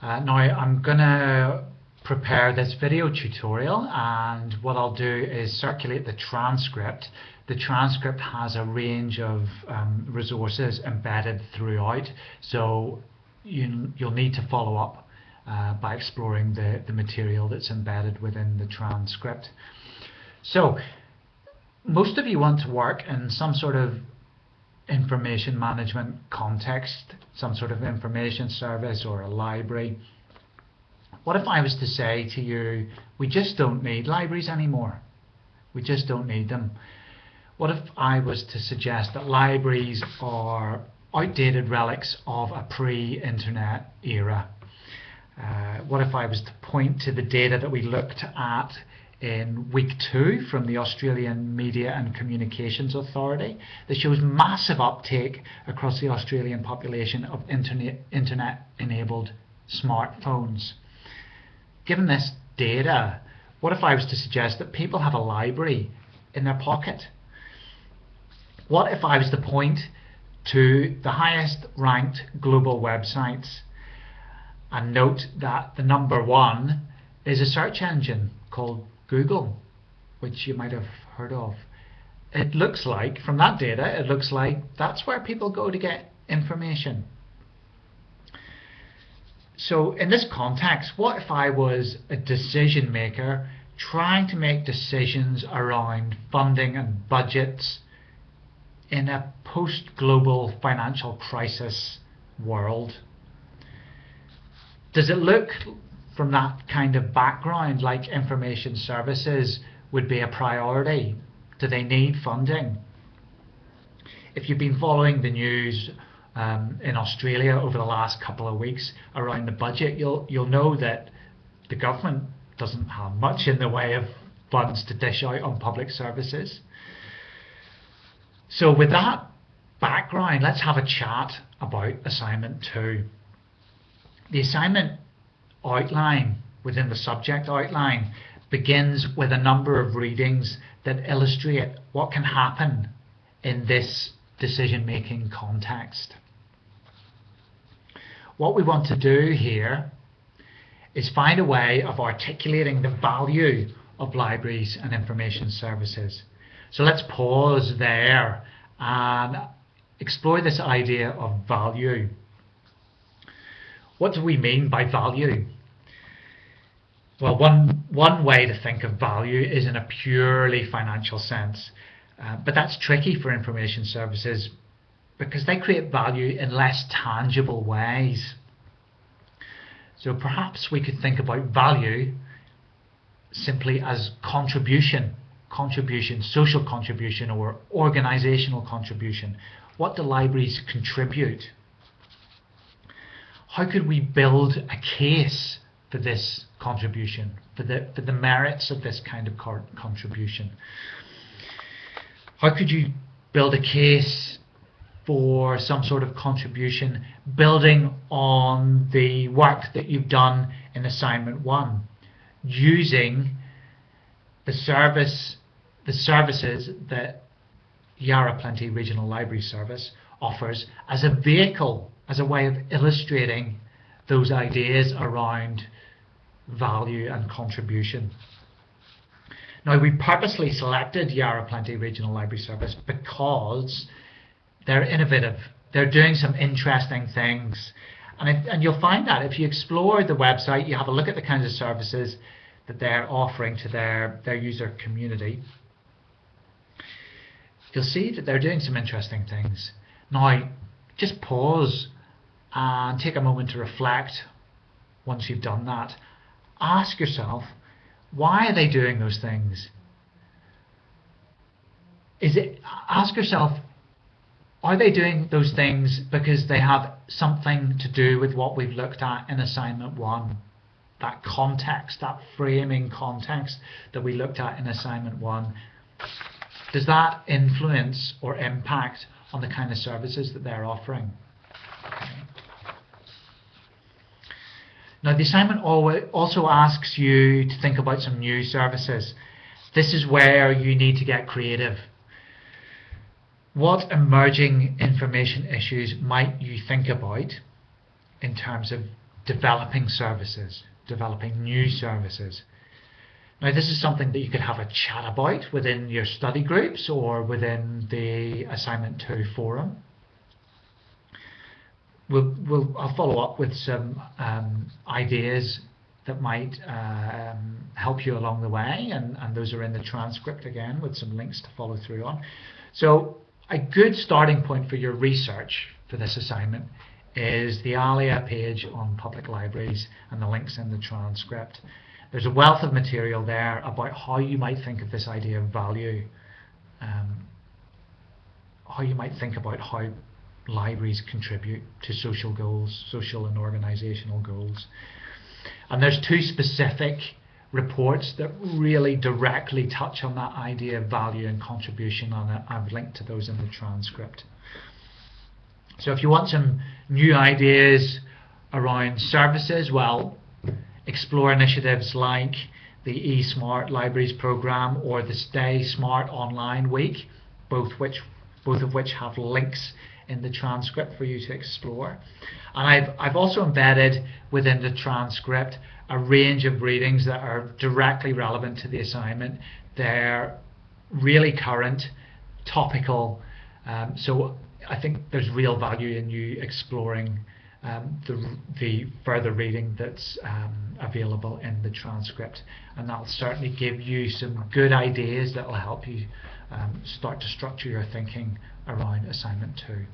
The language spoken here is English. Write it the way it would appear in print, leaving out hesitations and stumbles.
Now I'm going to prepare this video tutorial, and what I'll do is circulate the transcript. The transcript has a range of resources embedded throughout, so you'll need to follow up by exploring the material that's embedded within the transcript. So most of you want to work in some sort of information management context, some sort of information service or a library. What if I was to say to you, we just don't need libraries anymore? We just don't need them. What if I was to suggest that libraries are outdated relics of a pre-internet era? What if I was to point to the data that we looked at in week 2 from the Australian Media and Communications Authority that shows massive uptake across the Australian population of internet-enabled smartphones? Given this data, what if I was to suggest that people have a library in their pocket? What if I was to point to the highest ranked global websites and note that the number 1 is a search engine called Google, which you might have heard of? It looks like, from that data, it looks like that's where people go to get information. So in this context, what if I was a decision maker trying to make decisions around funding and budgets in a post-global financial crisis world? Does it look from that kind of background like information services would be a priority? Do they need funding? If you've been following the news in Australia over the last couple of weeks around the budget, you'll know that the government doesn't have much in the way of funds to dish out on public services. So with that background, let's have a chat about assignment 2. The assignment outline within the subject outline begins with a number of readings that illustrate what can happen in this decision-making context. What we want to do here is find a way of articulating the value of libraries and information services. So let's pause there and explore this idea of value. What do we mean by value? Well, one way to think of value is in a purely financial sense, but that's tricky for information services because they create value in less tangible ways. So perhaps we could think about value simply as contribution, social contribution or organizational contribution. What do libraries contribute? How could we build a case for this contribution, for the merits of this kind of contribution? How could you build a case for some sort of contribution building on the work that you've done in assignment 1, using the services that Yarra Plenty Regional Library Service offers as a vehicle, as a way of illustrating those ideas around value and contribution? Now, we purposely selected Yarra Plenty Regional Library Service because they're innovative. They're doing some interesting things. And you'll find that if you explore the website, you have a look at the kinds of services that they're offering to their user community, you'll see that they're doing some interesting things. Now, just pause and take a moment to reflect once you've done that. Ask yourself, why are they doing those things? Ask yourself, are they doing those things because they have something to do with what we've looked at in assignment 1? That context, that framing context that we looked at in assignment 1. Does that influence or impact on the kind of services that they're offering? Okay. Now, the assignment also asks you to think about some new services. This is where you need to get creative. What emerging information issues might you think about in terms of developing services, developing new services. Now, this is something that you could have a chat about within your study groups or within the Assignment 2 forum. I'll follow up with some ideas that might help you along the way, and those are in the transcript again with some links to follow through on. So a good starting point for your research for this assignment is the ALIA page on public libraries and the links in the transcript. There's a wealth of material there about how you might think of this idea of value, how you might think about how libraries contribute to social goals, social and organisational goals. And there's 2 specific reports that really directly touch on that idea of value and contribution, and I've linked to those in the transcript. So if you want some new ideas around services, well, explore initiatives like the eSmart Libraries programme or the Stay Smart Online Week, both of which have links in the transcript for you to explore. And I've also embedded within the transcript a range of readings that are directly relevant to the assignment. They're really current, topical, so I think there's real value in you exploring the further reading that's available in the transcript, and that'll certainly give you some good ideas that will help you start to structure your thinking around Assignment 2.